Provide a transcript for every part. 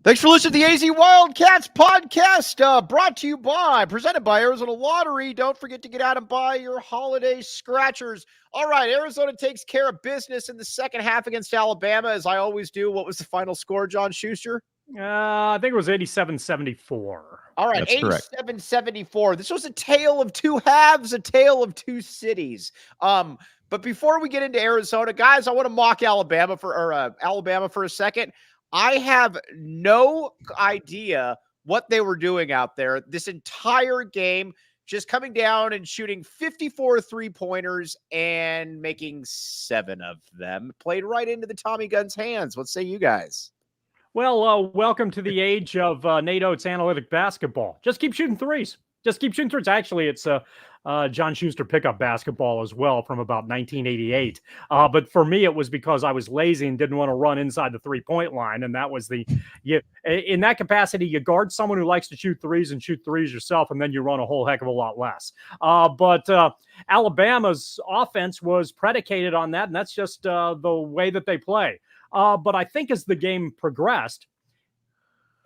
Thanks for listening to the AZ Wildcats podcast, presented by Arizona Lottery. Don't forget to get out and buy your holiday scratchers. All right, Arizona takes care of business in the second half against Alabama, as I always do. What was the final score, John Schuster? I think it was 87-74. All right, 87-74. This was a tale of two halves, a tale of two cities. But before we get into Arizona, guys, I want to mock Alabama for a second. I have no idea what they were doing out there this entire game, just coming down and shooting 54 three-pointers and making 7 of them. Played right into the Tommy Gunn's hands. What say you guys? Well, welcome to the age of Nate Oates analytic basketball. Just keep shooting threes. Just keep shooting threes. Actually, it's John Schuster pickup basketball as well from about 1988. But for me, it was because I was lazy and didn't want to run inside the three-point line. And that was in that capacity, you guard someone who likes to shoot threes and shoot threes yourself, and then you run a whole heck of a lot less. But Alabama's offense was predicated on that, and that's just the way that they play. But I think as the game progressed,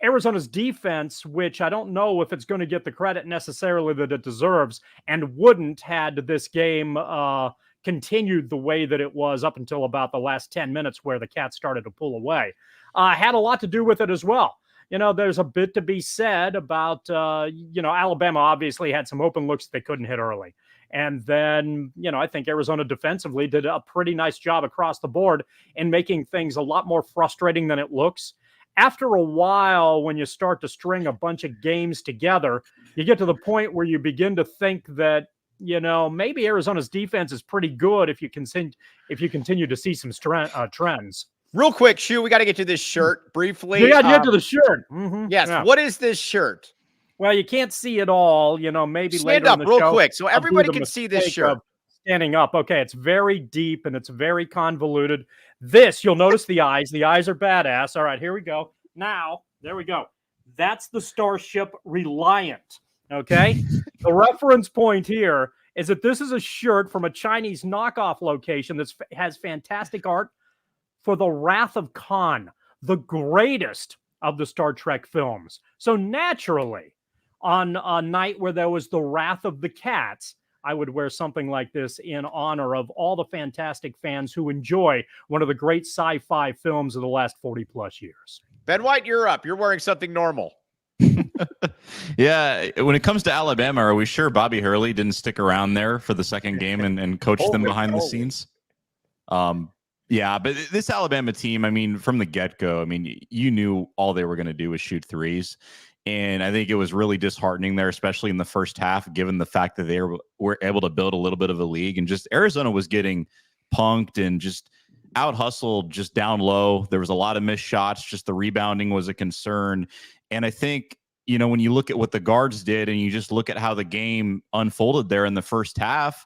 Arizona's defense, which I don't know if it's going to get the credit necessarily that it deserves, and wouldn't had this game continued the way that it was up until about the last 10 minutes where the Cats started to pull away, had a lot to do with it as well. You know, there's a bit to be said about, Alabama obviously had some open looks they couldn't hit early. And then, I think Arizona defensively did a pretty nice job across the board in making things a lot more frustrating than it looks. After a while, when you start to string a bunch of games together, you get to the point where you begin to think that, maybe Arizona's defense is pretty good if you continue to see some trends. Real quick, Schu, we got to get to this shirt briefly. You got to get to the shirt. Mm-hmm. Yes. Yeah. What is this shirt? Well, you can't see it all, maybe stand later up in the real show, quick so everybody can see this shirt. Standing up. Okay, it's very deep and it's very convoluted. This, you'll notice the eyes. The eyes are badass. All right, here we go. Now, there we go. That's the Starship Reliant. Okay? The reference point here is that this is a shirt from a Chinese knockoff location that has fantastic art for the Wrath of Khan, the greatest of the Star Trek films. So naturally, on a night where there was the Wrath of the Cats, I would wear something like this in honor of all the fantastic fans who enjoy one of the great sci-fi films of the last 40 plus years. Ben White, you're up. You're wearing something normal. Yeah. When it comes to Alabama, are we sure Bobby Hurley didn't stick around there for the second game and coach them behind the scenes? Yeah, but this Alabama team, from the get-go, you knew all they were going to do was shoot threes. And I think it was really disheartening there, especially in the first half, given the fact that they were able to build a little bit of a lead. And just Arizona was getting punked and just out-hustled just down low. There was a lot of missed shots. Just the rebounding was a concern. And I think, when you look at what the guards did and you just look at how the game unfolded there in the first half,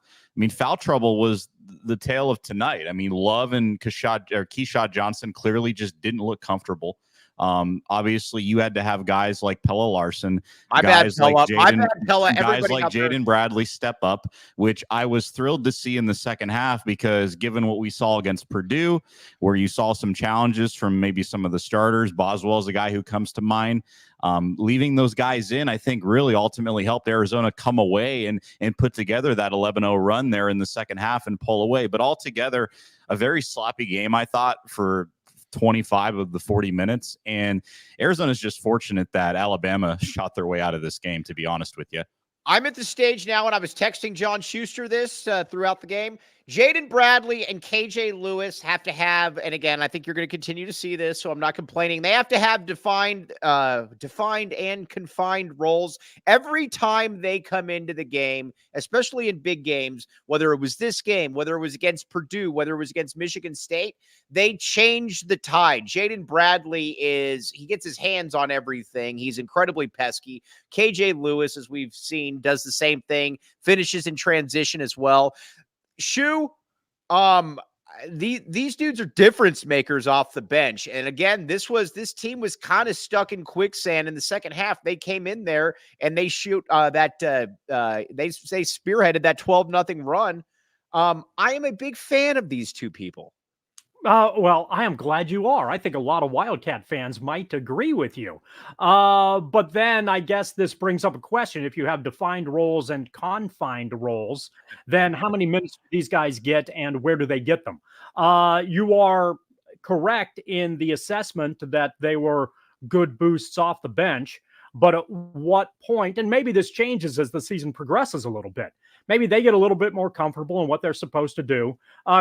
foul trouble was the tale of tonight. Love and Keyshawn Johnson clearly just didn't look comfortable. Obviously, you had to have guys like Pelle Larsson, guys like Jaden Bradley step up, which I was thrilled to see in the second half because given what we saw against Purdue, where you saw some challenges from maybe some of the starters, Boswell is a guy who comes to mind. Leaving those guys in, I think, really ultimately helped Arizona come away and put together that 11-0 run there in the second half and pull away. But altogether, a very sloppy game, I thought, for 25 of the 40 minutes. And Arizona's just fortunate that Alabama shot their way out of this game, to be honest with you. I'm at the stage now, and I was texting John Schuster this throughout the game. Jaden Bradley and KJ Lewis have to have, and again, I think you're going to continue to see this, so I'm not complaining. They have to have defined and confined roles every time they come into the game, especially in big games, whether it was this game, whether it was against Purdue, whether it was against Michigan State. They changed the tide. Jaden Bradley he gets his hands on everything. He's incredibly pesky. KJ Lewis, as we've seen, does the same thing, finishes in transition as well. Schu, these dudes are difference makers off the bench. And again, this team was kind of stuck in quicksand in the second half. They came in there and they they spearheaded that 12-0 run. I am a big fan of these two people. Well, I am glad you are. I think a lot of Wildcat fans might agree with you. But then I guess this brings up a question. If you have defined roles and confined roles, then how many minutes do these guys get and where do they get them? You are correct in the assessment that they were good boosts off the bench. But at what point, and maybe this changes as the season progresses a little bit, maybe they get a little bit more comfortable in what they're supposed to do.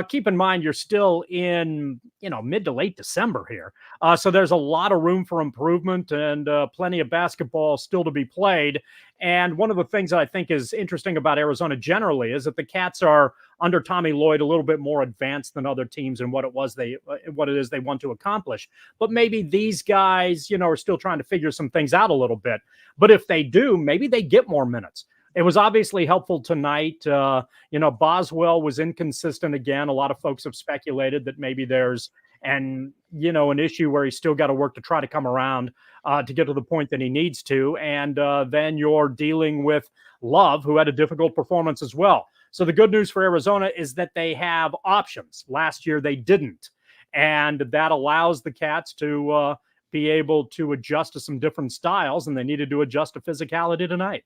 Keep in mind, you're still in, mid to late December here. So there's a lot of room for improvement and plenty of basketball still to be played. And one of the things that I think is interesting about Arizona generally is that the Cats are under Tommy Lloyd a little bit more advanced than other teams in what it is they want to accomplish. But maybe these guys, are still trying to figure some things out a little bit. But if they do, maybe they get more minutes. It was obviously helpful tonight. Boswell was inconsistent again. A lot of folks have speculated that maybe there's an issue where he's still got to work to try to come around to get to the point that he needs to. And then you're dealing with Love, who had a difficult performance as well. So the good news for Arizona is that they have options. Last year they didn't. And that allows the Cats to be able to adjust to some different styles, and they needed to adjust to physicality tonight.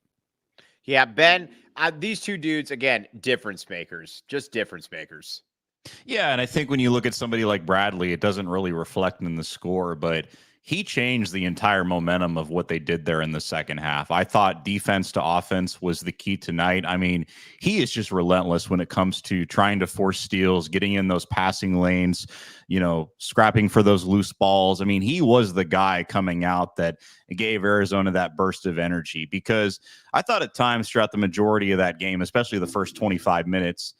Yeah, Ben, these two dudes, again, difference makers, just difference makers. Yeah, and I think when you look at somebody like Bradley, it doesn't really reflect in the score, but he changed the entire momentum of what they did there in the second half. I thought defense to offense was the key tonight. I mean, he is just relentless when it comes to trying to force steals, getting in those passing lanes, scrapping for those loose balls. I mean, he was the guy coming out that gave Arizona that burst of energy, because I thought at times throughout the majority of that game, especially the first 25 minutes,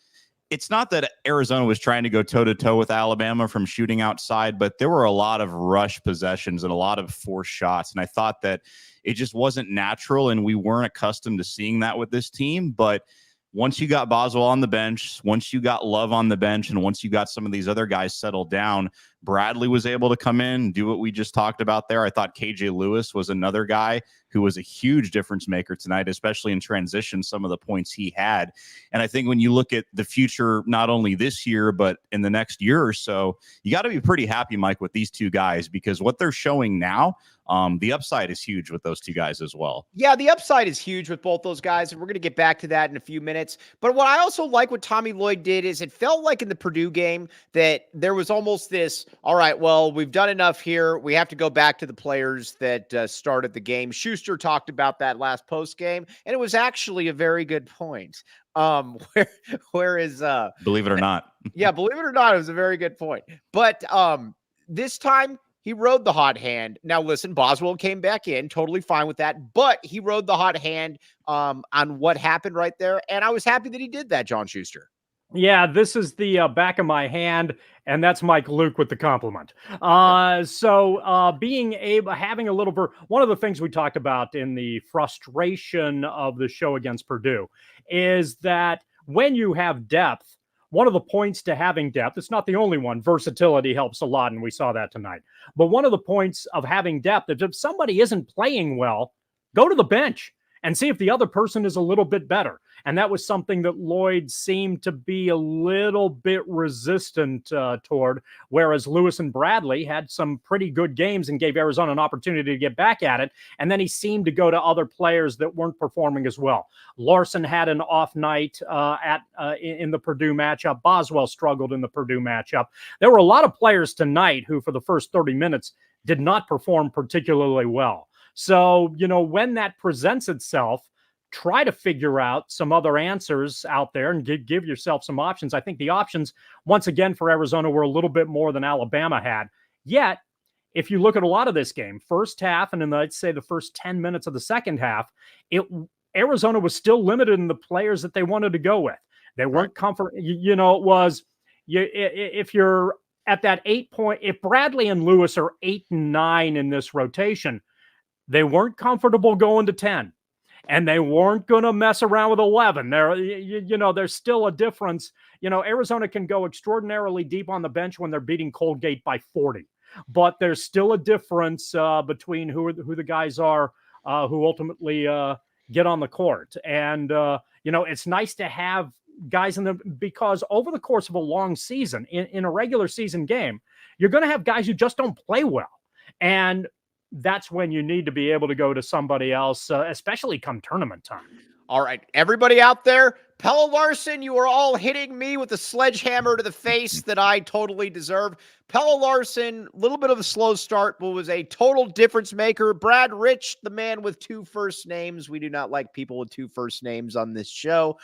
it's not that Arizona was trying to go toe-to-toe with Alabama from shooting outside, but there were a lot of rush possessions and a lot of forced shots. And I thought that it just wasn't natural, and we weren't accustomed to seeing that with this team. But once you got Boswell on the bench, once you got Love on the bench, and once you got some of these other guys settled down, Bradley was able to come in and do what we just talked about there. I thought KJ Lewis was another guy who was a huge difference maker tonight, especially in transition, some of the points he had. And I think when you look at the future, not only this year, but in the next year or so, you got to be pretty happy, Mike, with these two guys, because what they're showing now, the upside is huge with those two guys as well. Yeah, the upside is huge with both those guys, and we're going to get back to that in a few minutes. But what I also like what Tommy Lloyd did is it felt like in the Purdue game that there was almost this, all right, well, we've done enough here. We have to go back to the players that started the game. Schuster talked about that last post game, and it was actually a very good point. Whereas believe it or not. Yeah, believe it or not, it was a very good point. But this time, he rode the hot hand. Now, listen, Boswell came back in, totally fine with that, but he rode the hot hand on what happened right there, and I was happy that he did that, John Schuster. Yeah, this is the back of my hand, and that's Mike Luke with the compliment. Being able, having a little bit, one of the things we talked about in the frustration of the show against Purdue is that when you have depth, one of the points to having depth, it's not the only one, versatility helps a lot, and we saw that tonight. But one of the points of having depth is if somebody isn't playing well, go to the bench and see if the other person is a little bit better. And that was something that Lloyd seemed to be a little bit resistant toward, whereas Lewis and Bradley had some pretty good games and gave Arizona an opportunity to get back at it. And then he seemed to go to other players that weren't performing as well. Larsson had an off night in the Purdue matchup. Boswell struggled in the Purdue matchup. There were a lot of players tonight who, for the first 30 minutes, did not perform particularly well. So, when that presents itself, try to figure out some other answers out there and give yourself some options. I think the options, once again, for Arizona were a little bit more than Alabama had. Yet, if you look at a lot of this game, first half, and then I'd say the first 10 minutes of the second half, Arizona was still limited in the players that they wanted to go with. They weren't comfort. It was if you're at that 8 point, if Bradley and Lewis are 8 and 9 in this rotation, they weren't comfortable going to 10. And they weren't going to mess around with 11. There's still a difference. Arizona can go extraordinarily deep on the bench when they're beating Colgate by 40. But there's still a difference between who the guys are who ultimately get on the court. And, it's nice to have guys in them, because over the course of a long season, in a regular season game, you're going to have guys who just don't play well. And that's when you need to be able to go to somebody else, especially come tournament time. All right, everybody out there, Pelle Larsson, you are all hitting me with a sledgehammer to the face that I totally deserve. Pelle Larsson, a little bit of a slow start, but was a total difference maker. Brad Rich, the man with 2 first names. We do not like people with 2 first names on this show.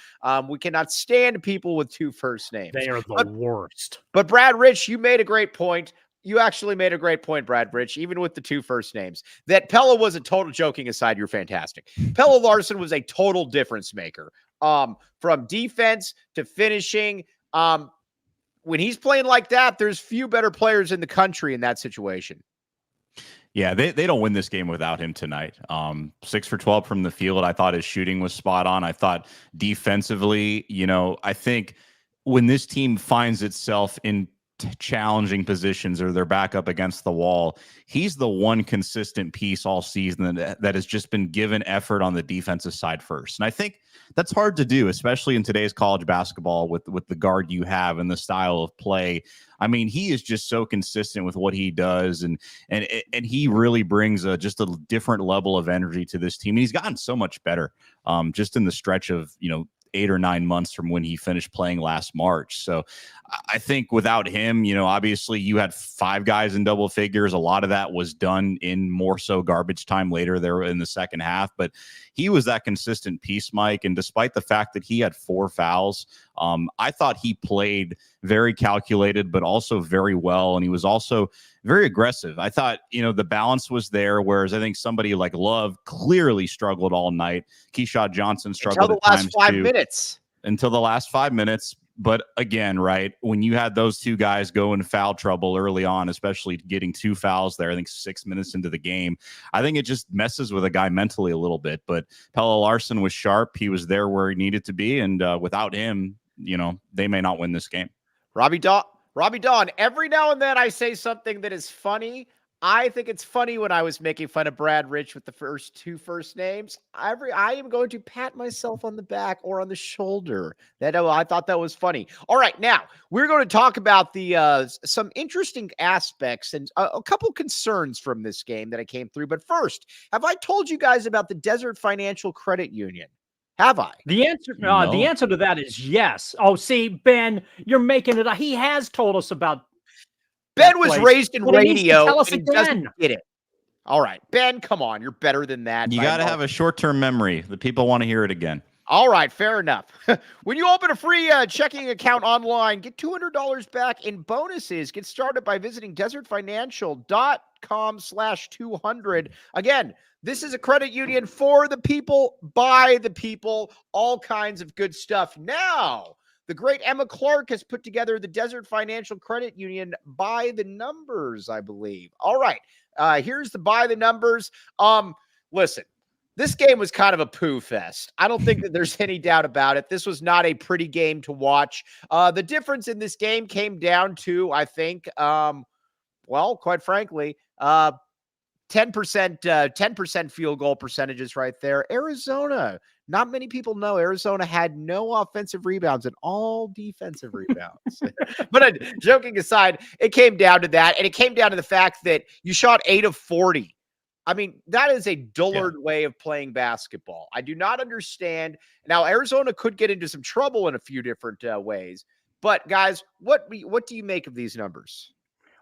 We cannot stand people with 2 first names. They are the worst. But Brad Rich, you made a great point. You actually made a great point, Brad Rich, even with the 2 first names. That Pelle was a total, joking aside, you're fantastic. Pelle Larsson was a total difference maker. From defense to finishing. When he's playing like that, there's few better players in the country in that situation. Yeah, they don't win this game without him tonight. 6 for 12 from the field. I thought his shooting was spot on. I thought defensively, I think when this team finds itself in challenging positions or they're back up against the wall, he's the one consistent piece all season that has just been given effort on the defensive side first. And I think that's hard to do, especially in today's college basketball with the guard you have and the style of play. I mean, he is just so consistent with what he does, and he really brings just a different level of energy to this team. And he's gotten so much better just in the stretch of 8 or 9 months from when he finished playing last March. So I think without him, obviously you had 5 guys in double figures. A lot of that was done in more so garbage time later there in the second half, but he was that consistent piece, Mike. And despite the fact that he had 4 fouls, I thought he played very calculated, but also very well. And he was also very aggressive. I thought, the balance was there, whereas I think somebody like Love clearly struggled all night. Keyshawn Johnson struggled until the last 5 minutes. Until the last 5 minutes. But again, right, when you had those 2 guys go in foul trouble early on, especially getting 2 fouls there, I think 6 minutes into the game, I think it just messes with a guy mentally a little bit. But Pelle Larsson was sharp. He was there where he needed to be. And without him, they may not win this game. Robbie Dawn, every now and then I say something that is funny. I think it's funny when I was making fun of Brad Rich with the first 2 first names. I am going to pat myself on the back or on the shoulder. I thought that was funny. All right, now we're going to talk about the some interesting aspects and a couple concerns from this game that I came through. But first, have I told you guys about the Desert Financial Credit Union? Have I? The answer to that is yes. Oh, see, Ben, you're making it. He has told us about. Ben was raised in radio. Tell us and again. Doesn't get it. All right, Ben, come on. You're better than that. You got to have a short-term memory. The people want to hear it again. All right, fair enough. When you open a free checking account online, get $200 back in bonuses. Get started by visiting desertfinancial.com/200. Again, this is a credit union for the people, by the people, all kinds of good stuff. Now, the great Emma Clark has put together the Desert Financial Credit Union by the numbers, I believe. All right, here's the by the numbers. Listen, this game was kind of a poo fest. I don't think that there's any doubt about it. This was not a pretty game to watch. The difference in this game came down to, I think, quite frankly, 10% field goal percentages right there. Arizona, not many people know Arizona had no offensive rebounds and all defensive rebounds. But joking aside, it came down to that. And it came down to the fact that you shot 8 of 40. I mean, that is a dullard way of playing basketball. I do not understand. Now, Arizona could get into some trouble in a few different ways. But guys, what do you make of these numbers?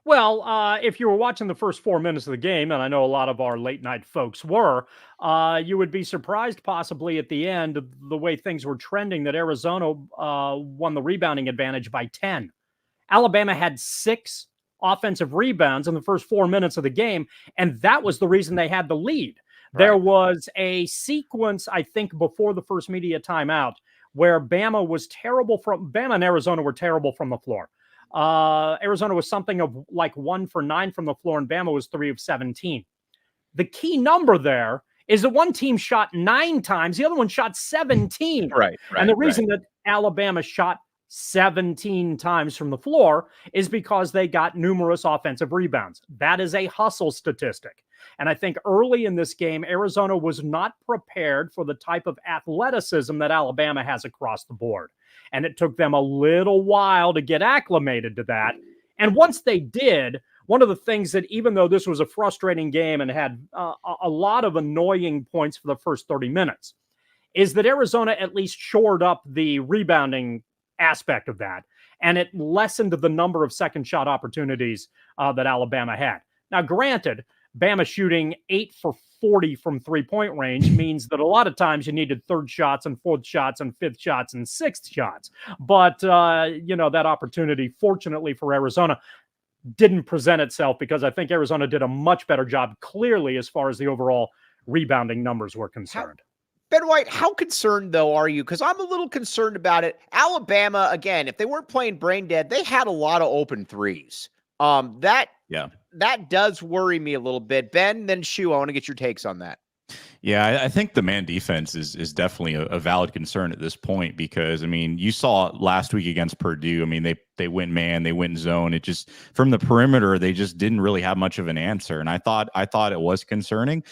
Well, if you were watching the first 4 minutes of the game, and I know a lot of our late night folks were, you would be surprised possibly at the end of the way things were trending that Arizona won the rebounding advantage by 10. Alabama had 6 offensive rebounds in the first 4 minutes of the game, and that was the reason they had the lead. Right. There was a sequence, I think, before the first media timeout where Bama and Arizona were terrible from the floor. Arizona was something of like 1 for 9 from the floor, and Bama was 3 of 17. The key number there is that one team shot 9 times, the other one shot 17. Right. And the reason that Alabama shot 17 times from the floor is because they got numerous offensive rebounds. That is a hustle statistic. And I think early in this game, Arizona was not prepared for the type of athleticism that Alabama has across the board. And it took them a little while to get acclimated to that. And once they did, one of the things that, even though this was a frustrating game and had a lot of annoying points for the first 30 minutes, is that Arizona at least shored up the rebounding aspect of that. And it lessened the number of second shot opportunities that Alabama had. Now, granted, Bama shooting 8 for 40 from 3-point range means that a lot of times you needed third shots and fourth shots and fifth shots and sixth shots. But, that opportunity, fortunately for Arizona, didn't present itself because I think Arizona did a much better job clearly as far as the overall rebounding numbers were concerned. Ben White, how concerned, though, are you? Because I'm a little concerned about it. Alabama, again, if they weren't playing brain dead, they had a lot of open threes. That does worry me a little bit. Ben, then Schu, I want to get your takes on that. Yeah, I think the man defense is definitely a valid concern at this point because, I mean, you saw last week against Purdue. I mean, they went man, they went zone. It just, from the perimeter, they just didn't really have much of an answer. And I thought it was concerning.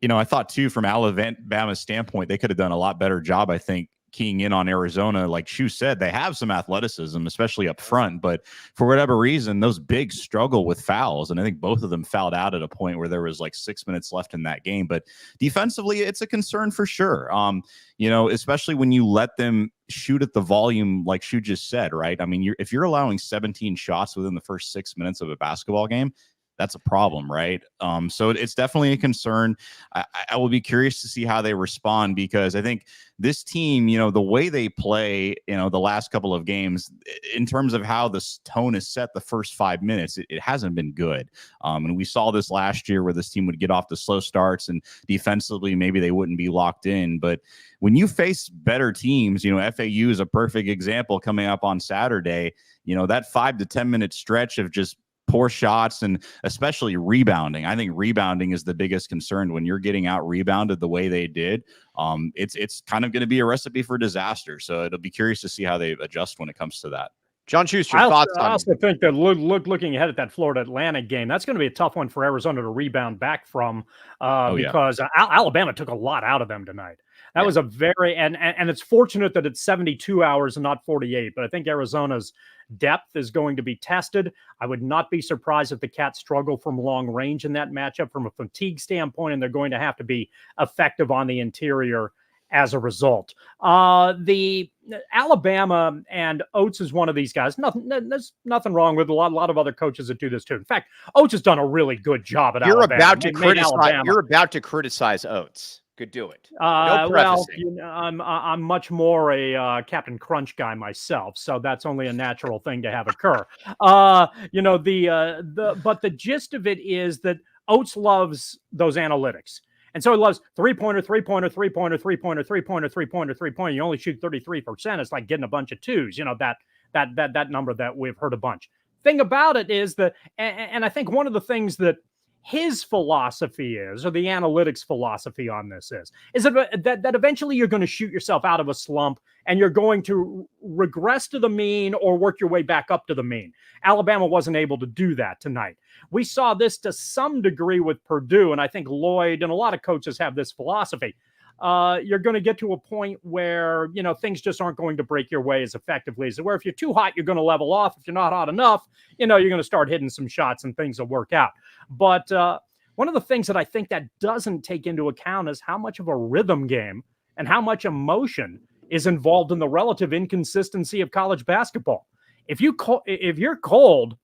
I thought, too, from Alabama's standpoint, they could have done a lot better job, I think, keying in on Arizona. Like Schu said, they have some athleticism, especially up front, but for whatever reason, those bigs struggle with fouls. And I think both of them fouled out at a point where there was like 6 minutes left in that game. But defensively, it's a concern for sure. Especially when you let them shoot at the volume, like Schu just said, right? I mean, if you're allowing 17 shots within the first 6 minutes of a basketball game, that's a problem, right? So it's definitely a concern. I will be curious to see how they respond because I think this team, the way they play, the last couple of games, in terms of how the tone is set the first 5 minutes, it hasn't been good. And we saw this last year where this team would get off to slow starts and defensively, maybe they wouldn't be locked in. But when you face better teams, FAU is a perfect example coming up on Saturday, that 5 to 10 minute stretch of just poor shots and especially rebounding. I think rebounding is the biggest concern when you're getting out rebounded the way they did. It's kind of going to be a recipe for disaster. So it'll be curious to see how they adjust when it comes to that. John Schuster, thoughts on I also think that looking ahead at that Florida Atlantic game, that's going to be a tough one for Arizona to rebound back from because Alabama took a lot out of them tonight. That was a very and it's fortunate that it's 72 hours and not 48. But I think Arizona's depth is going to be tested. I would not be surprised if the Cats struggle from long range in that matchup from a fatigue standpoint, and they're going to have to be effective on the interior as a result. The Alabama and Oates is one of these guys. There's nothing wrong with a lot of other coaches that do this too. In fact, Oates has done a really good job at Alabama. You're about to criticize Oates. Could do it. I'm much more a Captain Crunch guy myself, so that's only a natural thing to have occur. But the gist of it is that Oates loves those analytics. And so he loves three-pointer, three-pointer, three-pointer, three-pointer, three-pointer, three-pointer, three-pointer. You only shoot 33%. It's like getting a bunch of twos, that number that we've heard a bunch. Thing about it is that, and I think one of the things that his philosophy is, or the analytics philosophy on this is that eventually you're going to shoot yourself out of a slump and you're going to regress to the mean or work your way back up to the mean. Alabama wasn't able to do that tonight. We saw this to some degree with Purdue, and I think Lloyd and a lot of coaches have this philosophy. You're going to get to a point where, things just aren't going to break your way as effectively as where if you're too hot, you're going to level off. If you're not hot enough, you're going to start hitting some shots and things will work out. But one of the things that I think that doesn't take into account is how much of a rhythm game and how much emotion is involved in the relative inconsistency of college basketball. If you're cold,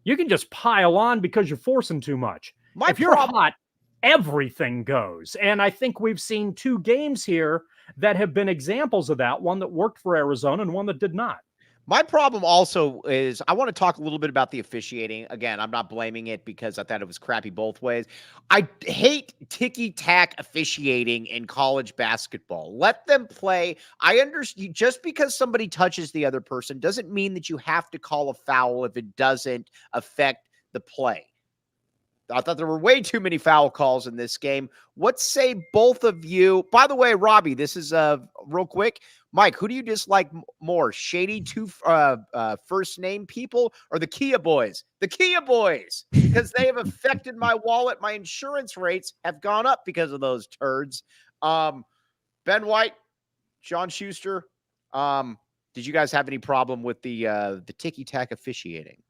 you can just pile on because you're forcing too much. If you're hot, everything goes. And I think we've seen 2 games here that have been examples of that, one that worked for Arizona and one that did not. My problem also is I want to talk a little bit about the officiating. Again, I'm not blaming it because I thought it was crappy both ways. I hate ticky-tack officiating in college basketball. Let them play. I understand just because somebody touches the other person doesn't mean that you have to call a foul if it doesn't affect the play. I thought there were way too many foul calls in this game. What say both of you? By the way, Robbie, this is real quick. Mike, who do you dislike more? Shady first name people or the Kia boys? The Kia boys, because they have affected my wallet. My insurance rates have gone up because of those turds. Ben White, John Schuster. Did you guys have any problem with the ticky-tack officiating?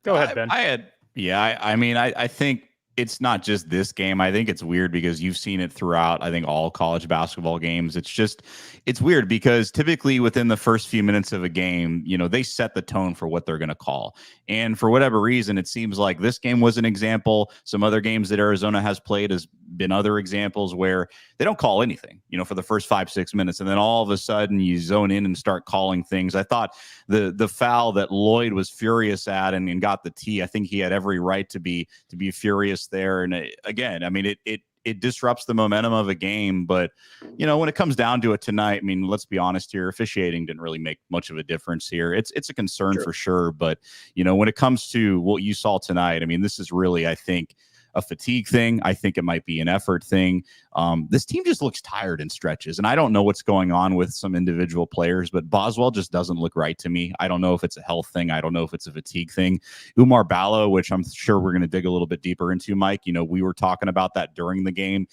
Go ahead, Ben. I think it's not just this game. I think it's weird because you've seen it throughout, I think, all college basketball games. It's weird because typically within the first few minutes of a game, they set the tone for what they're going to call. And for whatever reason, it seems like this game was an example. Some other games that Arizona has played has been other examples where they don't call anything, for the first 5-6 minutes. And then all of a sudden you zone in and start calling things. I thought the foul that Lloyd was furious at and got the tee, I think he had every right to be furious there. And again, I mean, it disrupts the momentum of a game. But, when it comes down to it tonight, I mean, let's be honest here, officiating didn't really make much of a difference here. It's a concern for sure. But, when it comes to what you saw tonight, I mean, this is really, I think, a fatigue thing. I think it might be an effort thing. This team just looks tired in stretches, and I don't know what's going on with some individual players, but Boswell just doesn't look right to me. I don't know if it's a health thing. I don't know if it's a fatigue thing. Oumar Ballo, which I'm sure we're going to dig a little bit deeper into, Mike, we were talking about that during the game.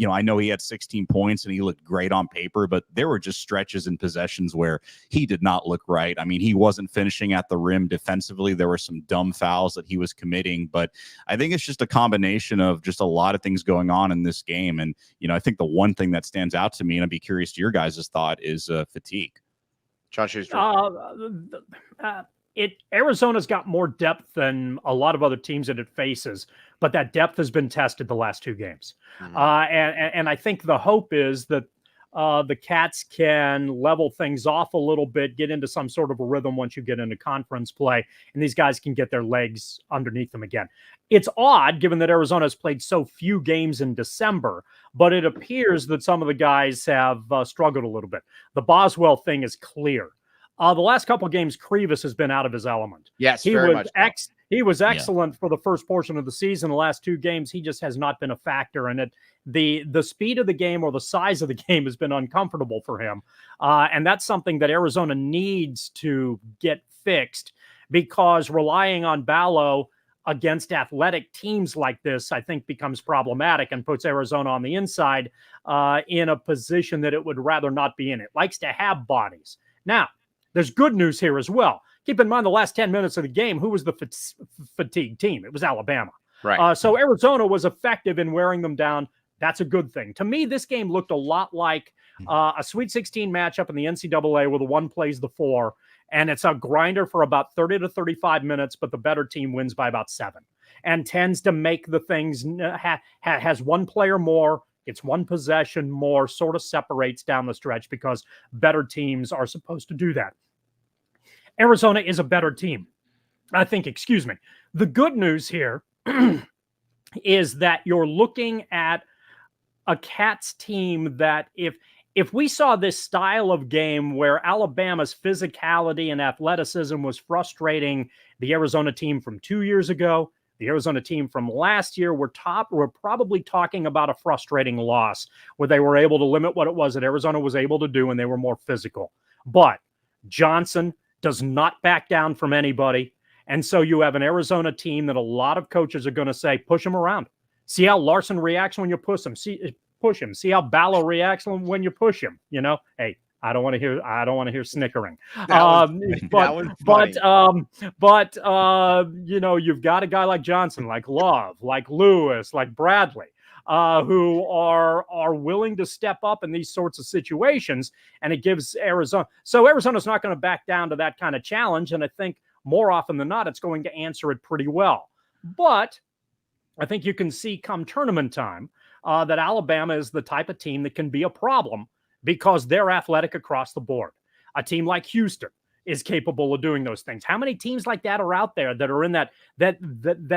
I know he had 16 points and he looked great on paper, but there were just stretches and possessions where he did not look right. I mean, he wasn't finishing at the rim defensively. There were some dumb fouls that he was committing, but I think it's just a combination of just a lot of things going on in this game. And, I think the one thing that stands out to me, and I'd be curious to your guys' thought, is fatigue. John Schuster. Arizona's got more depth than a lot of other teams that it faces, but that depth has been tested the last 2 games. Mm-hmm. And I think the hope is that the Cats can level things off a little bit, get into some sort of a rhythm once you get into conference play, and these guys can get their legs underneath them again. It's odd, given that Arizona has played so few games in December, but it appears that some of the guys have struggled a little bit. The Boswell thing is clear. The last couple of games, Krivas has been out of his element. Yes, he was excellent for the first portion of the season. The last 2 games, he just has not been a factor. And the speed of the game or the size of the game has been uncomfortable for him. And that's something that Arizona needs to get fixed, because relying on Ballo against athletic teams like this, I think, becomes problematic and puts Arizona on the inside in a position that it would rather not be in. It likes to have bodies. Now, there's good news here as well. Keep in mind the last 10 minutes of the game, who was the fatigue team? It was Alabama. Right. So Arizona was effective in wearing them down. That's a good thing. To me, this game looked a lot like a Sweet 16 matchup in the NCAA where the 1 plays the 4, and it's a grinder for about 30 to 35 minutes, but the better team wins by about 7 and tends to make the things, has 1 player more, it's 1 possession more, sort of separates down the stretch because better teams are supposed to do that. Arizona is a better team, I think, The good news here is that you're looking at a Cats team that if we saw this style of game where Alabama's physicality and athleticism was frustrating the Arizona team from 2 years ago, the Arizona team from last year, we're probably talking about a frustrating loss where they were able to limit what it was that Arizona was able to do, and they were more physical. But Johnson does not back down from anybody. And so you have an Arizona team that a lot of coaches are going to say, push him around. See how Larsson reacts when you push him. Push him. See how Ballo reacts when you push him. Hey, I don't want to hear snickering. But you've got a guy like Johnson, like Love, like Lewis, like Bradley, who are willing to step up in these sorts of situations, and it gives Arizona. So Arizona's not going to back down to that kind of challenge, and I think more often than not, it's going to answer it pretty well. But I think you can see come tournament time that Alabama is the type of team that can be a problem because they're athletic across the board. A team like Houston is capable of doing those things. How many teams like that are out there that are in that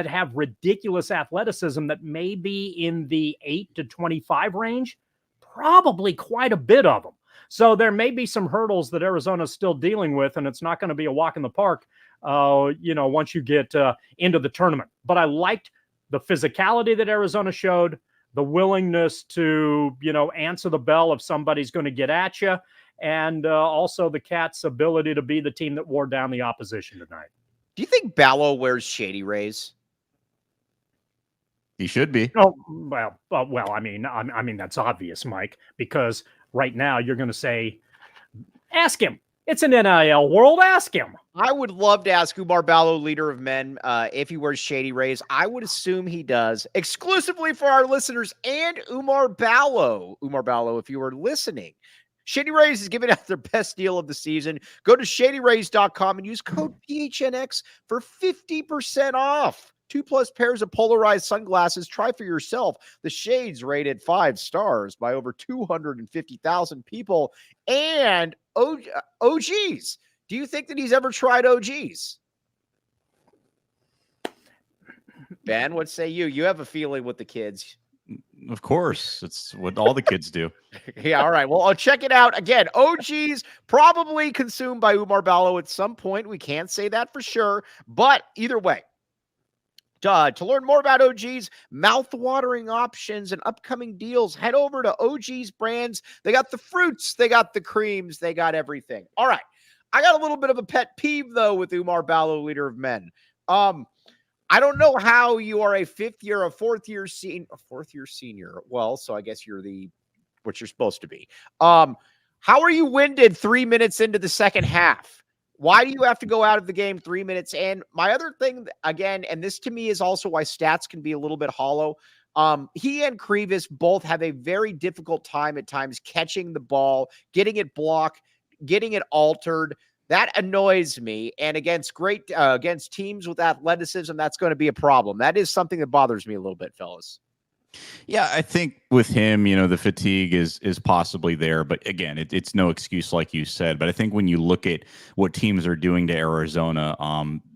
have ridiculous athleticism that may be in the 8 to 25 range? Probably quite a bit of them. So there may be some hurdles that Arizona's still dealing with, and it's not going to be a walk in the park, once you get into the tournament. But I liked the physicality that Arizona showed, the willingness to, answer the bell if somebody's going to get at you, and also the Cats' ability to be the team that wore down the opposition tonight. Do you think Ballo wears Shady Rays? He should be. Oh, well. I mean that's obvious, Mike, because right now you're going to say, ask him. It's an NIL world. Ask him. I would love to ask Umar Ballo, leader of men, if he wears Shady Rays. I would assume he does, exclusively for our listeners and Umar Ballo. Umar Ballo, if you were listening. Shady Rays is giving out their best deal of the season. Go to shadyrays.com and use code PHNX for 50% off. 2+ pairs of polarized sunglasses. Try for yourself. The shades rated 5 stars by over 250,000 people. And OGs. Do you think that he's ever tried OGs? Ben, what say you? You have a feeling with the kids. Of course. It's what all the kids do. Yeah, all right. Well, I'll check it out. Again, OGs probably consumed by Umar Ballo at some point. We can't say that for sure. But either way, to learn more about OG's mouth-watering options and upcoming deals, head over to OG's brands. They got the fruits, they got the creams, they got everything. All right. I got a little bit of a pet peeve, though, with Umar Ballo, leader of men. I don't know how you are a fourth year senior. Well, so I guess you're what you're supposed to be. How are you winded 3 minutes into the second half? Why do you have to go out of the game 3 minutes? And my other thing, again, and this to me is also why stats can be a little bit hollow. He and Krivas both have a very difficult time at times catching the ball, getting it blocked, getting it altered. That annoys me. And against teams with athleticism, that's going to be a problem. That is something that bothers me a little bit, fellas. Yeah, I think with him, the fatigue is possibly there. But again, it's no excuse, like you said. But I think when you look at what teams are doing to Arizona,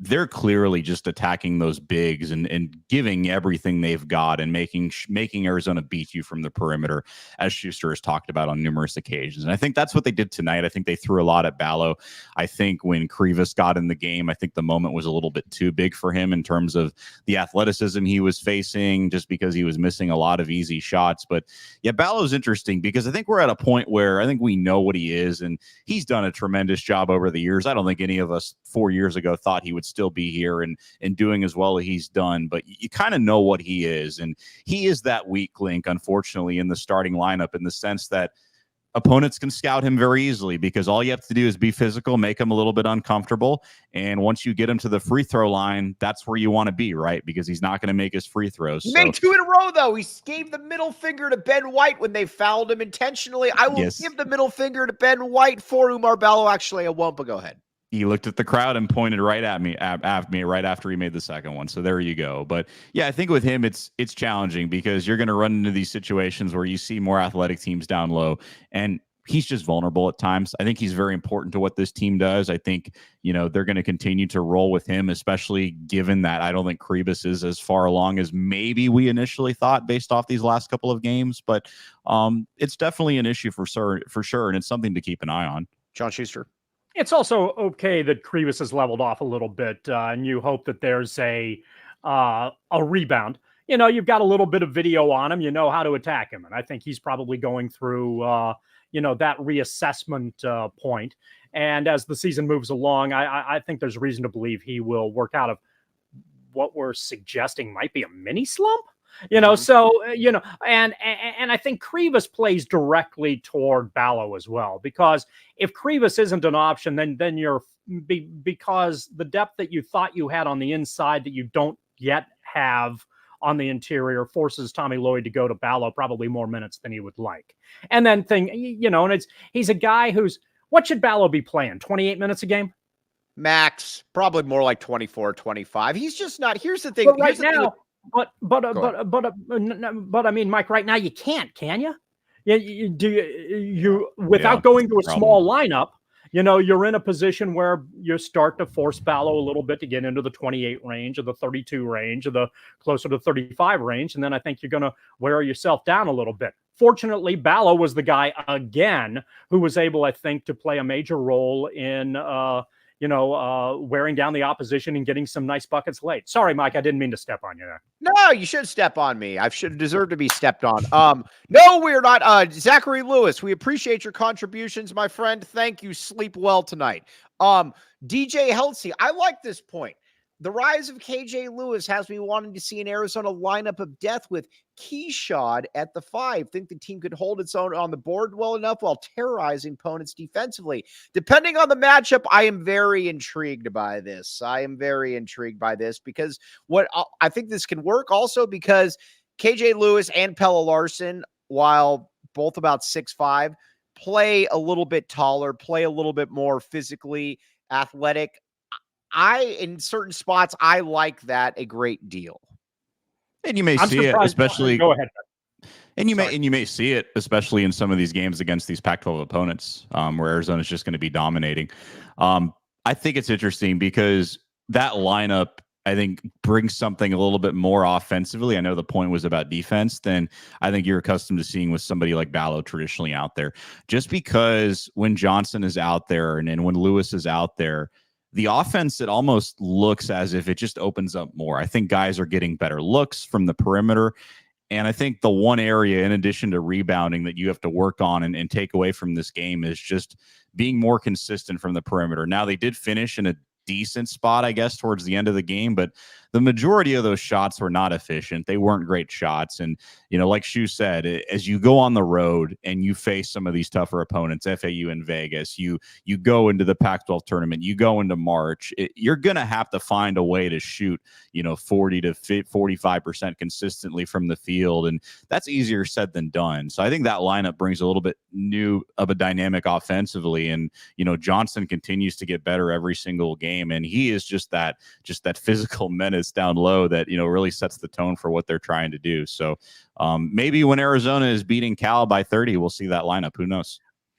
they're clearly just attacking those bigs and giving everything they've got and making Arizona beat you from the perimeter, as Schuster has talked about on numerous occasions. And I think that's what they did tonight. I think they threw a lot at Ballo. I think when Krivas got in the game, I think the moment was a little bit too big for him in terms of the athleticism he was facing, just because he was missing a lot of easy shots. But yeah, Ballo's interesting because I think we're at a point where I think we know what he is, and he's done a tremendous job over the years. I don't think any of us 4 years ago thought he would still be here and doing as well as he's done, but you kind of know what he is. And he is that weak link, unfortunately, in the starting lineup, in the sense that opponents can scout him very easily because all you have to do is be physical, make him a little bit uncomfortable. And once you get him to the free throw line, that's where you want to be, right? Because he's not going to make his free throws. He made 2 in a row, though. He gave the middle finger to Ben White when they fouled him intentionally. I will give the middle finger to Ben White for Umar Ballo. Actually, I won't, but go ahead. He looked at the crowd and pointed right at me right after he made the second one. So there you go. But yeah, I think with him, it's challenging because you're going to run into these situations where you see more athletic teams down low, and he's just vulnerable at times. I think he's very important to what this team does. I think, they're going to continue to roll with him, especially given that I don't think Krivas is as far along as maybe we initially thought based off these last couple of games. But it's definitely an issue for sure, and it's something to keep an eye on. John Schuster. It's also okay that Krivas has leveled off a little bit, and you hope that there's a rebound. You've got a little bit of video on him. You know how to attack him. And I think he's probably going through, that reassessment point. And as the season moves along, I think there's reason to believe he will work out of what we're suggesting might be a mini slump. And I think Krivas plays directly toward Ballo as well, because if Krivas isn't an option, then you're because the depth that you thought you had on the inside that you don't yet have on the interior forces Tommy Lloyd to go to Ballo probably more minutes than he would like. And then he's a guy what should Ballo be playing? 28 minutes a game? Max, probably more like 24, 25. He's just not. Here's the thing. But right Here's the thing now, with- but I mean, Mike, right now you can't, can you? You without going to a small lineup, you're in a position where you start to force Ballo a little bit to get into the 28 range or the 32 range or the closer to 35 range. And then I think you're going to wear yourself down a little bit. Fortunately, Ballo was the guy again who was able, I think, to play a major role in, wearing down the opposition and getting some nice buckets late. Sorry, Mike, I didn't mean to step on you there. No, you should step on me. I should deserve to be stepped on. No, we're not. Zachary Lewis, we appreciate your contributions, my friend. Thank you. Sleep well tonight. DJ Heltzy, I like this point. The rise of KJ Lewis has me wanting to see an Arizona lineup of death with Keyshot at the 5. Think the team could hold its own on the board well enough while terrorizing opponents defensively. Depending on the matchup, I am very intrigued by this. Because I think this can work also because KJ Lewis and Pelle Larsson, while both about 6'5", play a little bit taller, play a little bit more physically athletic. In certain spots, I like that a great deal. And you may see it, especially. Go ahead. And you may see it, especially in some of these games against these Pac-12 opponents, where Arizona is just going to be dominating. I think it's interesting because that lineup, I think, brings something a little bit more offensively. I know the point was about defense than I think you're accustomed to seeing with somebody like Ballo traditionally out there. Just because when Johnson is out there and when Lewis is out there, the offense, it almost looks as if it just opens up more. I think guys are getting better looks from the perimeter. And I think the one area, in addition to rebounding, that you have to work on and take away from this game is just being more consistent from the perimeter. Now, they did finish in a decent spot, I guess, towards the end of the game, but the majority of those shots were not efficient. They weren't great shots. And, like Schu said, as you go on the road and you face some of these tougher opponents, FAU and Vegas, you go into the Pac-12 tournament, you go into March, you're going to have to find a way to shoot, 40 to 45% consistently from the field. And that's easier said than done. So I think that lineup brings a little bit new of a dynamic offensively. And, Johnson continues to get better every single game. And he is just that physical menace down low that really sets the tone for what they're trying to do. So maybe when Arizona is beating Cal by 30, we'll see that lineup. Who knows?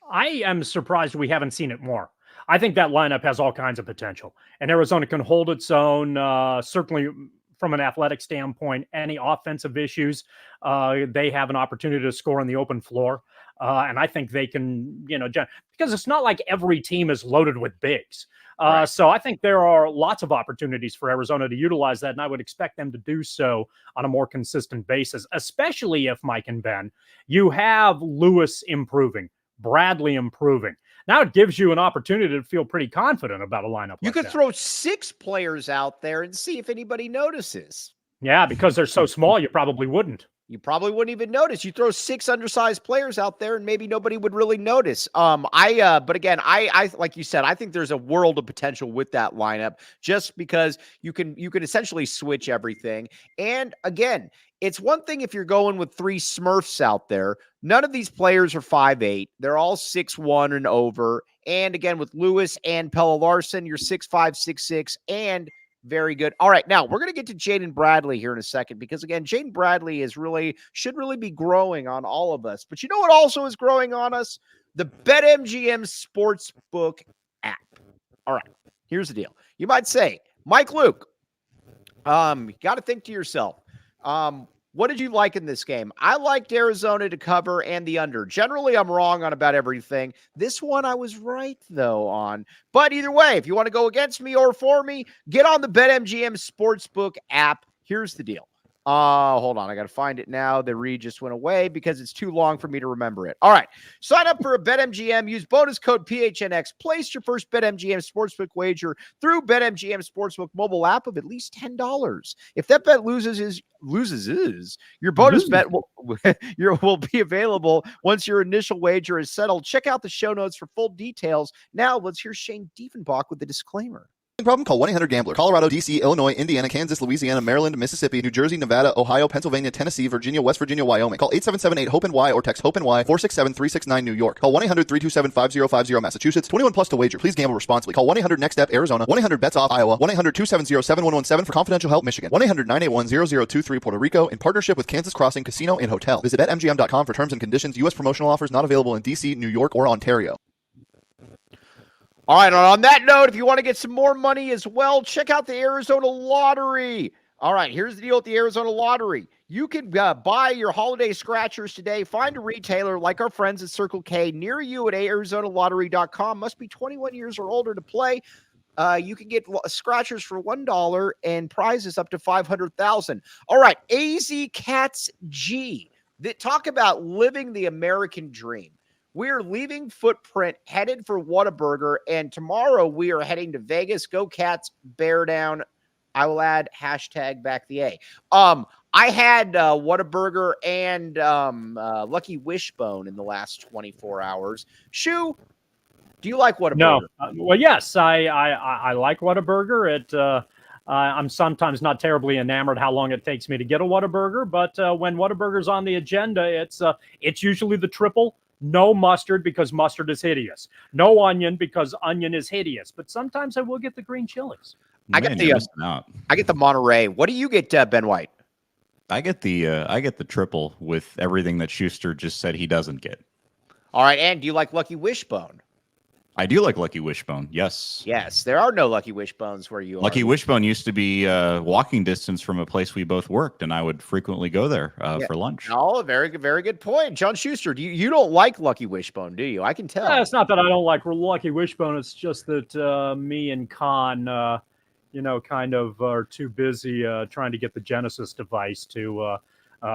I am surprised we haven't seen it more. I think that lineup has all kinds of potential, and Arizona can hold its own. Certainly, from an athletic standpoint, any offensive issues, they have an opportunity to score on the open floor. And I think they can, because it's not like every team is loaded with bigs. Right. So I think there are lots of opportunities for Arizona to utilize that, and I would expect them to do so on a more consistent basis, especially if, Mike and Ben, you have Lewis improving, Bradley improving. Now it gives you an opportunity to feel pretty confident about a lineup. You could throw 6 players out there and see if anybody notices. Yeah, because they're so small, you probably wouldn't. You probably wouldn't even notice. You throw 6 undersized players out there and maybe nobody would really notice. But again, I like you said, I think there's a world of potential with that lineup just because you can essentially switch everything. And again, it's one thing if you're going with 3 Smurfs out there. None of these players are 5'8". They're all 6'1" and over. And again, with Lewis and Pelle Larsson, you're 6'5", 6'6", and very good. All right, now we're going to get to Jaden Bradley here in a second because, again, Jaden Bradley should really be growing on all of us. But you know what also is growing on us? The BetMGM Sportsbook app. All right, here's the deal. You might say, Mike Luke, you got to think to yourself, what did you like in this game? I liked Arizona to cover and the under. Generally, I'm wrong on about everything. This one I was right, though, on. But either way, if you want to go against me or for me, get on the BetMGM Sportsbook app. Here's the deal. Hold on. I got to find it now. The read just went away because it's too long for me to remember it. All right. Sign up for a BetMGM. Use bonus code PHNX. Place your first BetMGM Sportsbook wager through BetMGM Sportsbook mobile app of at least $10. If that bet loses, your bonus bet will be available once your initial wager is settled. Check out the show notes for full details. Now let's hear Shane Diefenbach with the disclaimer. Problem? Call 1-800-GAMBLER. Colorado, D.C., Illinois, Indiana, Kansas, Louisiana, Maryland, Mississippi, New Jersey, Nevada, Ohio, Pennsylvania, Tennessee, Virginia, West Virginia, Wyoming. Call 877-8-HOPE-NY or text HOPE-NY 467-369 New York. Call 1-800-327-5050 Massachusetts. 21 plus to wager. Please gamble responsibly. Call 1-800-NEXT-STEP Arizona. 1-800-BETS-OFF Iowa. 1-800-270-7117 for confidential help Michigan. 1-800-981-0023 Puerto Rico in partnership with Kansas Crossing Casino and Hotel. Visit BetMGM.com for terms and conditions. U.S. promotional offers not available in D.C., New York, or Ontario. All right, on that note, if you want to get some more money as well, check out the Arizona Lottery. All right, here's the deal with the Arizona Lottery. You can buy your holiday scratchers today. Find a retailer like our friends at Circle K near you at arizonalottery.com. Must be 21 years or older to play. You can get scratchers for $1 and prizes up to $500,000. All right, AZ Cats G. Talk about living the American dream. We're leaving Footprint, headed for Whataburger, and tomorrow we are heading to Vegas. Go Cats, bear down. I will add hashtag back the A. I had Whataburger and Lucky Wishbone in the last 24 hours. Schu, do you like Whataburger? No. Well, yes, I like Whataburger. I'm sometimes not terribly enamored how long it takes me to get a Whataburger, but when Whataburger's on the agenda, it's usually the triple. No mustard because mustard is hideous. No onion because onion is hideous. But sometimes I will get the green chilies. I get the Monterey. What do you get, Ben White? I get the triple with everything that Schuster just said he doesn't get. All right, and do you like Lucky Wishbone? I do like Lucky Wishbone. Yes. Yes, there are no Lucky Wishbones where you are. Lucky Wishbone used to be walking distance from a place we both worked, and I would frequently go there for lunch. Oh, very good point. John Schuster, you don't like Lucky Wishbone, do you? I can tell. It's not that I don't like Lucky Wishbone. It's just that me and Con, kind of are too busy trying to get the Genesis device to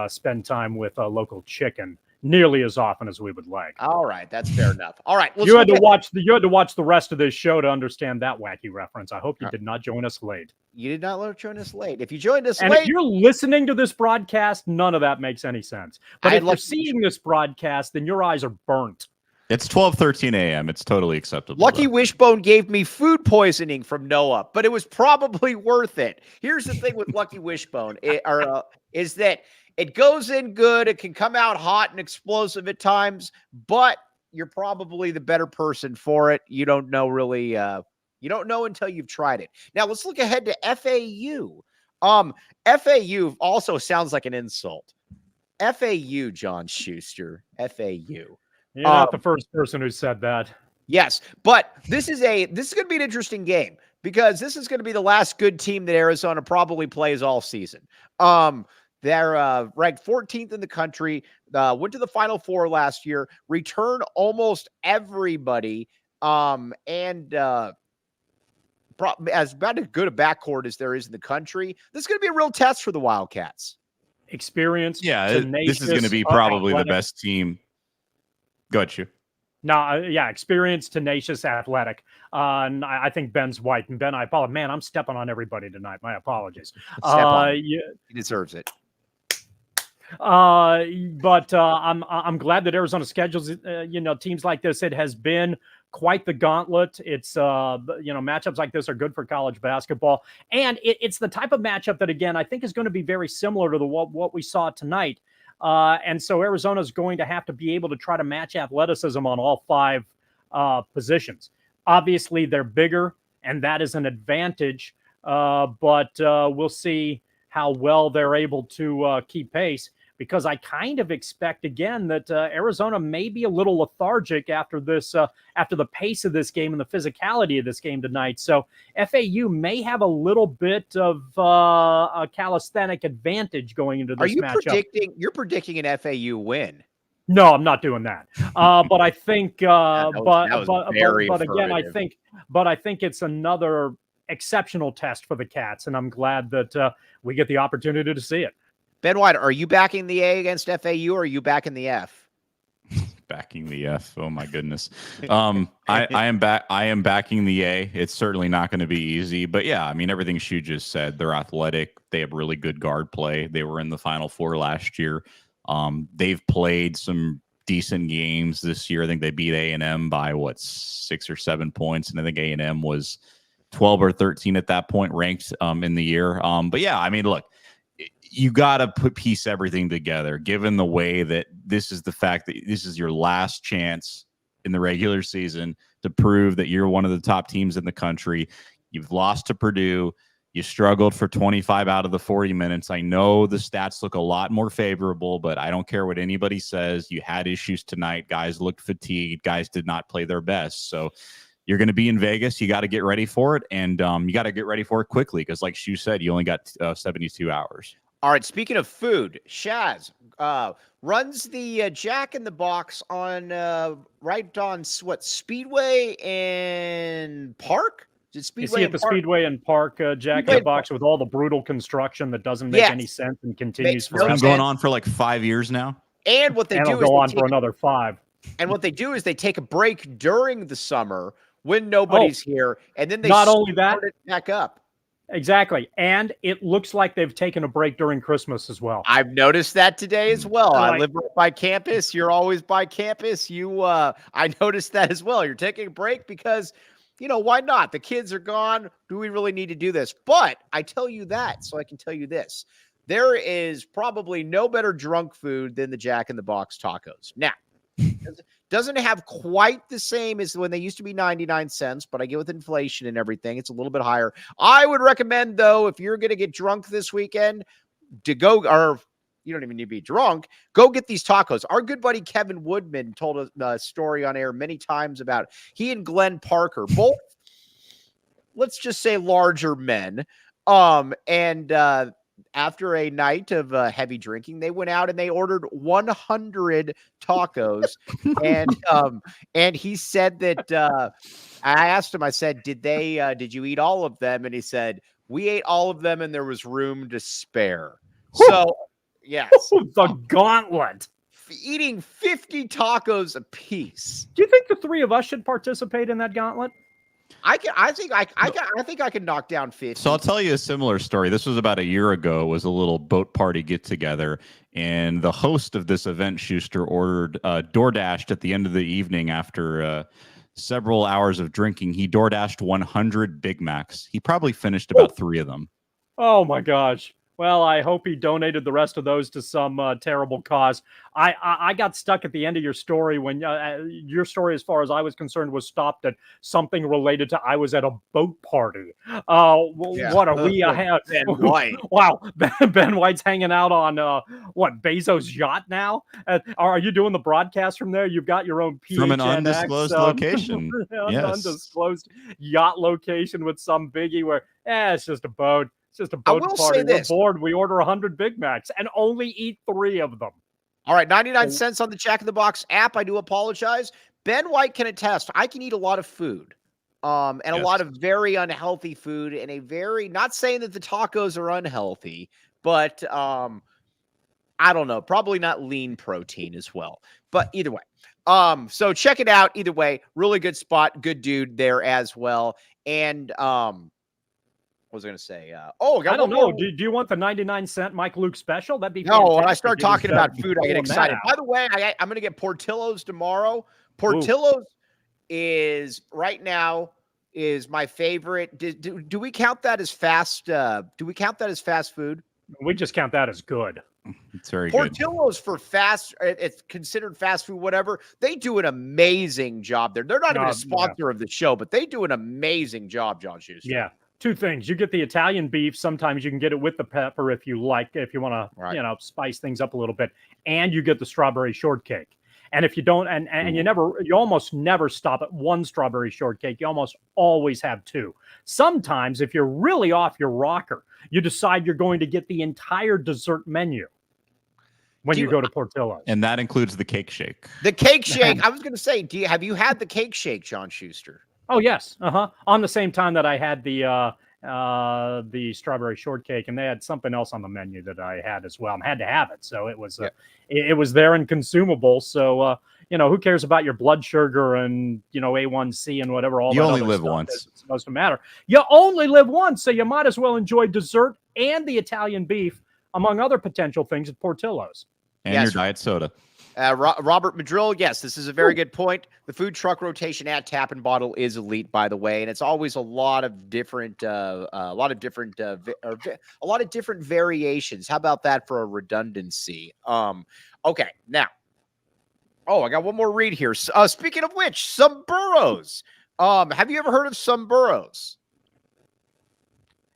spend time with local chicken nearly as often as we would like. All right, that's fair enough. All right, you had to watch the rest of this show to understand that wacky reference. I hope you did not join us late. You did not join us late. If you joined us late, if you're listening to this broadcast, none of that makes any sense. But if you're seeing this broadcast, then your eyes are burnt. It's 12:13 a.m. It's totally acceptable. Lucky Wishbone gave me food poisoning from Noah, but it was probably worth it. Here's the thing with Lucky Wishbone is that it goes in good. It can come out hot and explosive at times, but you're probably the better person for it. You don't know really. You don't know until you've tried it. Now let's look ahead to FAU. FAU also sounds like an insult. FAU, John Schuster. FAU. You're not the first person who said that. Yes, but this is going to be an interesting game because this is going to be the last good team that Arizona probably plays all season. They're ranked 14th in the country, went to the Final Four last year, returned almost everybody, and as about as good a backcourt as there is in the country. This is going to be a real test for the Wildcats. Experience. Yeah, this is going to be probably the best team. Go ahead, Schu. No, experienced, tenacious, athletic. And I think Ben's white. And Ben, I apologize. Man, I'm stepping on everybody tonight. My apologies. He deserves it. But I'm glad that Arizona schedules teams like this. It has been quite the gauntlet. It's matchups like this are good for college basketball, and it's the type of matchup that, again, I think is going to be very similar to what we saw tonight. And so Arizona is going to have to be able to try to match athleticism on all five positions. Obviously, they're bigger, and that is an advantage. But we'll see how well they're able to keep pace, because I kind of expect, again, that Arizona may be a little lethargic after this, after the pace of this game and the physicality of this game tonight. So FAU may have a little bit of a calisthenic advantage going into this matchup. You're predicting an FAU win? No, I'm not doing that. But I think, I think it's another exceptional test for the Cats, and I'm glad that we get the opportunity to see it. Ben White, are you backing the A against FAU, or are you backing the F? Backing the F. Oh my goodness. I am backing the A. It's certainly not going to be easy, but yeah, I mean, everything Schu just said. They're athletic. They have really good guard play. They were in the Final Four last year. They've played some decent games this year. I think they beat A&M by 6 or 7 points, and I think A&M was 12 or 13 at that point ranked in the year. But yeah, I mean, look, you got to piece everything together, given the way that this is the fact that this is your last chance in the regular season to prove that you're one of the top teams in the country. You've lost to Purdue. You struggled for 25 out of the 40 minutes. I know the stats look a lot more favorable, but I don't care what anybody says. You had issues tonight. Guys looked fatigued. Guys did not play their best. So you're going to be in Vegas. You got to get ready for it, and you got to get ready for it quickly because, like Schu said, you only got 72 hours. All right, speaking of food, Shaz runs the Jack in the Box on right on what, Speedway and Park? You see at the Speedway and Park, Jack in the Box with all the brutal construction that doesn't make any sense and continues forever. It's been going on for like 5 years now. And what they do is go on for another 5. And what they do is they take a break during the summer when nobody's here, and then they not only that, it back up. Exactly. And it looks like they've taken a break during Christmas as well. I've noticed that today as well. I live right by campus. You're always by campus. I noticed that as well. You're taking a break because, why not? The kids are gone. Do we really need to do this? But I tell you that, so I can tell you this. There is probably no better drunk food than the Jack in the Box tacos. Now, doesn't have quite the same as when they used to be 99 cents, but I get with inflation and everything, it's a little bit higher. I would recommend, though, if you're going to get drunk this weekend, to go, or you don't even need to be drunk, go get these tacos. Our good buddy Kevin Woodman told a story on air many times about he and Glenn Parker, both, let's just say, larger men, after a night of heavy drinking, they went out and they ordered 100 tacos. And he said that I asked him, I said, did you eat all of them? And he said, we ate all of them and there was room to spare. So, yes. The gauntlet. Eating 50 tacos a piece. Do you think the three of us should participate in that gauntlet? I think I can knock down 50. So I'll tell you a similar story. This was about a year ago. It was a little boat party get together, and the host of this event, Schuster, ordered DoorDashed at the end of the evening after several hours of drinking. He DoorDashed 100 Big Macs. He probably finished about 3 of them. Oh my gosh. Well, I hope he donated the rest of those to some terrible cause. I got stuck at the end of your story when your story, as far as I was concerned, was stopped at something related to I was at a boat party. What are we? Ben White. Wow, Ben White's hanging out on Bezos' yacht now. Are you doing the broadcast from there? You've got your own PHNX, from an undisclosed location. Yes. Undisclosed yacht location with some biggie where it's just a boat. It's just a boat party. We're bored. We order 100 Big Macs and only eat 3 of them. All right, 99 cents on the Jack in the Box app. I do apologize. Ben White can attest. I can eat a lot of food, and a lot of very unhealthy food, and not saying that the tacos are unhealthy, but I don't know, probably not lean protein as well. But either way, so check it out. Either way, really good spot, good dude there as well, and what was I going to say? I don't know. Do you want the 99-cent Mike Luke special? That'd be no. When I start talking about food, I get excited. By the way, I'm going to get Portillo's tomorrow. Portillo's is right now is my favorite. Do we count that as fast? Do we count that as fast food? We just count that as good. It's very good. Portillo's for fast. It's considered fast food. Whatever. They do an amazing job there. They're not even a sponsor of the show, but they do an amazing job, John Schuster. Yeah. 2 things. You get the Italian beef. Sometimes you can get it with the pepper if you like, if you want to, spice things up a little bit. And you get the strawberry shortcake. And if you don't, and you almost never stop at 1 strawberry shortcake. You almost always have 2. Sometimes, if you're really off your rocker, you decide you're going to get the entire dessert menu when you go to Portillo's. And that includes the cake shake. The cake shake. I was going to say, have you had the cake shake, John Schuster? Oh yes, on the same time that I had the strawberry shortcake, and they had something else on the menu that I had as well. I had to have it, so it was it was there and consumable. So who cares about your blood sugar and A1C and whatever? All you that only other live stuff once. It's supposed to matter. You only live once, so you might as well enjoy dessert and the Italian beef, among other potential things at Portillo's. And your diet soda. Robert Madrill, yes, this is a very good point. The food truck rotation at Tap and Bottle is elite, by the way, and it's always a lot of different, variations. How about that for a redundancy? Okay, now, I got one more read here. Speaking of which, some burros. Have you ever heard of some burros?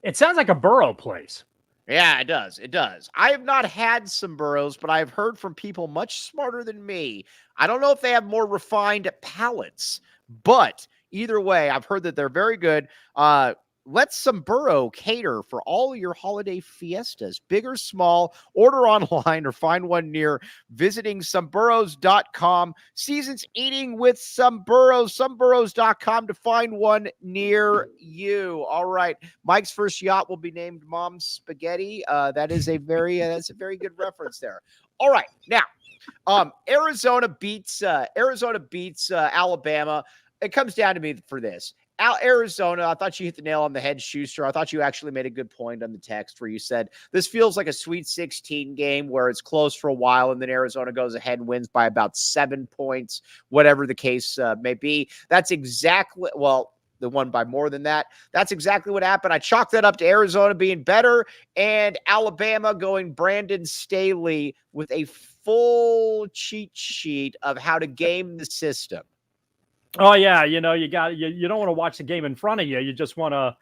It sounds like a burro place. Yeah, it does. It does. I have not had some burros, but I've heard from people much smarter than me. I don't know if they have more refined palates, but either way, I've heard that they're very good. Let Sombrero cater for all your holiday fiestas, big or small. Order online or find one near visiting someburros.com. Seasons eating with Sombrero, someburros.com to find one near you. All right. Mike's first yacht will be named Mom's Spaghetti. That is that's a very good reference there. All right. Now, Arizona beats Alabama. It comes down to me for this. Arizona, I thought you hit the nail on the head, Schuster. I thought you actually made a good point on the text where you said this feels like a Sweet 16 game where it's close for a while and then Arizona goes ahead and wins by about 7 points, whatever the case may be. That's exactly, the one by more than that. That's exactly what happened. I chalked that up to Arizona being better and Alabama going Brandon Staley with a full cheat sheet of how to game the system. Oh yeah, you don't want to watch the game in front of you. You just want to,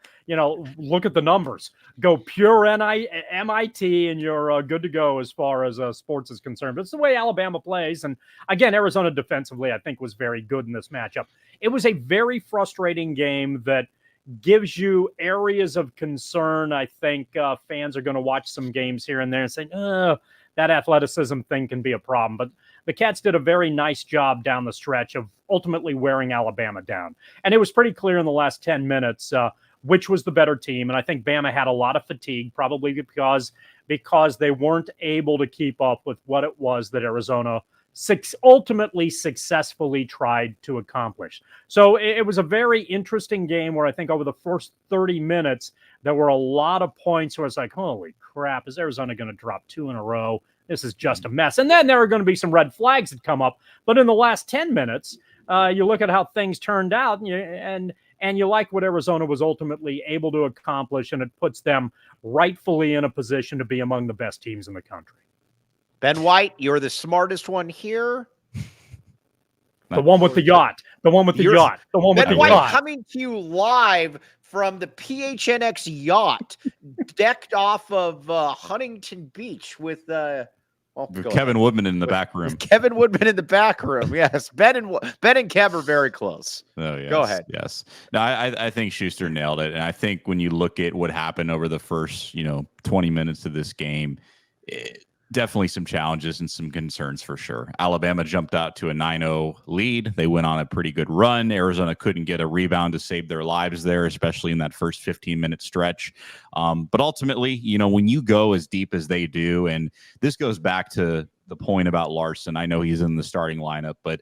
look at the numbers. Go pure MIT, and you're good to go as far as sports is concerned. But it's the way Alabama plays, and again, Arizona defensively, I think, was very good in this matchup. It was a very frustrating game that gives you areas of concern. I think fans are going to watch some games here and there and say, that athleticism thing can be a problem. But the Cats did a very nice job down the stretch of ultimately wearing Alabama down. And it was pretty clear in the last 10 minutes which was the better team. And I think Bama had a lot of fatigue, probably because they weren't able to keep up with what it was that Arizona ultimately successfully tried to accomplish. So it was a very interesting game where I think over the first 30 minutes, there were a lot of points where it's like, holy crap, is Arizona going to drop 2 in a row? This is just a mess. And then there are going to be some red flags that come up. But in the last 10 minutes, you look at how things turned out and you like what Arizona was ultimately able to accomplish, and it puts them rightfully in a position to be among the best teams in the country. Ben White, you're the smartest one here. The one with the yacht. The one with the yacht. The one with the White yacht. Coming to you live from the PHNX yacht, decked off of Huntington Beach with Kevin Woodman in the back room. Kevin Woodman in the back room. Yes, Ben and Kev are very close. Oh, yes. Go ahead. Yes. No, I think Schuster nailed it, and I think when you look at what happened over the first 20 minutes of this game, definitely some challenges and some concerns for sure. Alabama jumped out to a 9-0 lead. They went on a pretty good run. Arizona couldn't get a rebound to save their lives there, especially in that first 15-minute stretch. But ultimately, when you go as deep as they do, and this goes back to the point about Larsson. I know he's in the starting lineup, but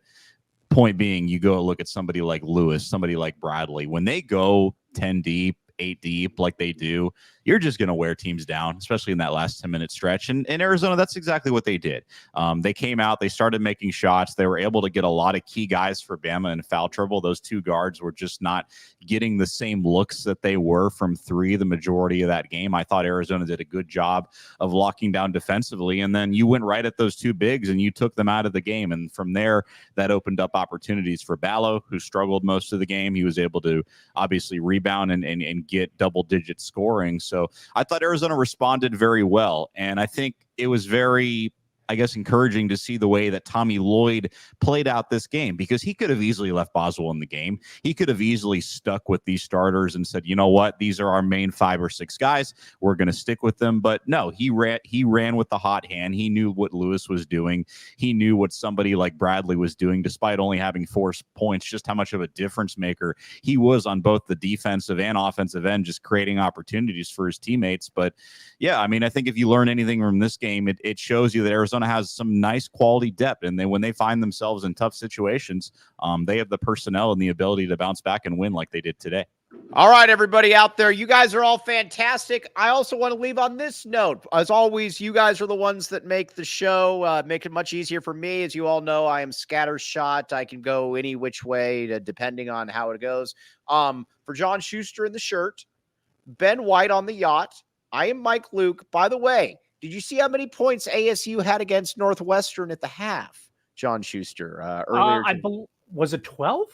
point being, you go look at somebody like Lewis, somebody like Bradley. When they go 10 deep, 8 deep like they do, you're just going to wear teams down, especially in that last 10-minute stretch. And in Arizona, that's exactly what they did. They came out, they started making shots. They were able to get a lot of key guys for Bama in foul trouble. Those 2 guards were just not getting the same looks that they were from 3 the majority of that game. I thought Arizona did a good job of locking down defensively. And then you went right at those 2 bigs and you took them out of the game. And from there, that opened up opportunities for Ballo, who struggled most of the game. He was able to obviously rebound and get double-digit scoring. So I thought Arizona responded very well. And I think it was very, encouraging to see the way that Tommy Lloyd played out this game, because he could have easily left Boswell in the game. He could have easily stuck with these starters and said, you know what, these are our main 5 or 6 guys. We're going to stick with them. But no, he ran with the hot hand. He knew what Lewis was doing. He knew what somebody like Bradley was doing, despite only having 4 points, just how much of a difference maker he was on both the defensive and offensive end, just creating opportunities for his teammates. But yeah, I think if you learn anything from this game, it shows you that Arizona has some nice quality depth, and when they find themselves in tough situations, they have the personnel and the ability to bounce back and win like they did today. All right, everybody out there, you guys are all fantastic. I also want to leave on this note. As always, you guys are the ones that make the show, make it much easier for me. As you all know, I am scattershot. I can go any which way depending on how it goes. For John Schuster in the shirt, Ben White on the yacht, I am Mike Luke. By the way, did you see how many points ASU had against Northwestern at the half, John Schuster, earlier? Was it 12?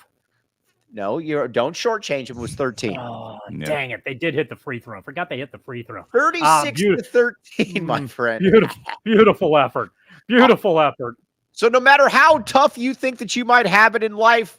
No, don't shortchange him. It was 13. Oh, dang it. They did hit the free throw. I forgot they hit the free throw. 36 to 13, my friend. Beautiful effort. Beautiful effort. So no matter how tough you think that you might have it in life,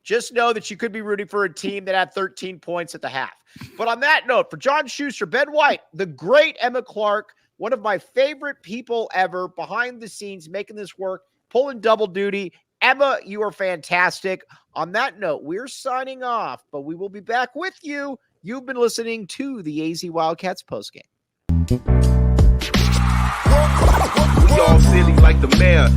just know that you could be rooting for a team that had 13 points at the half. But on that note, for John Schuster, Ben White, the great Emma Clark, one of my favorite people ever, behind the scenes, making this work, pulling double duty. Emma, you are fantastic. On that note, we're signing off, but we will be back with you. You've been listening to the AZ Wildcats postgame. We all silly like the mayor.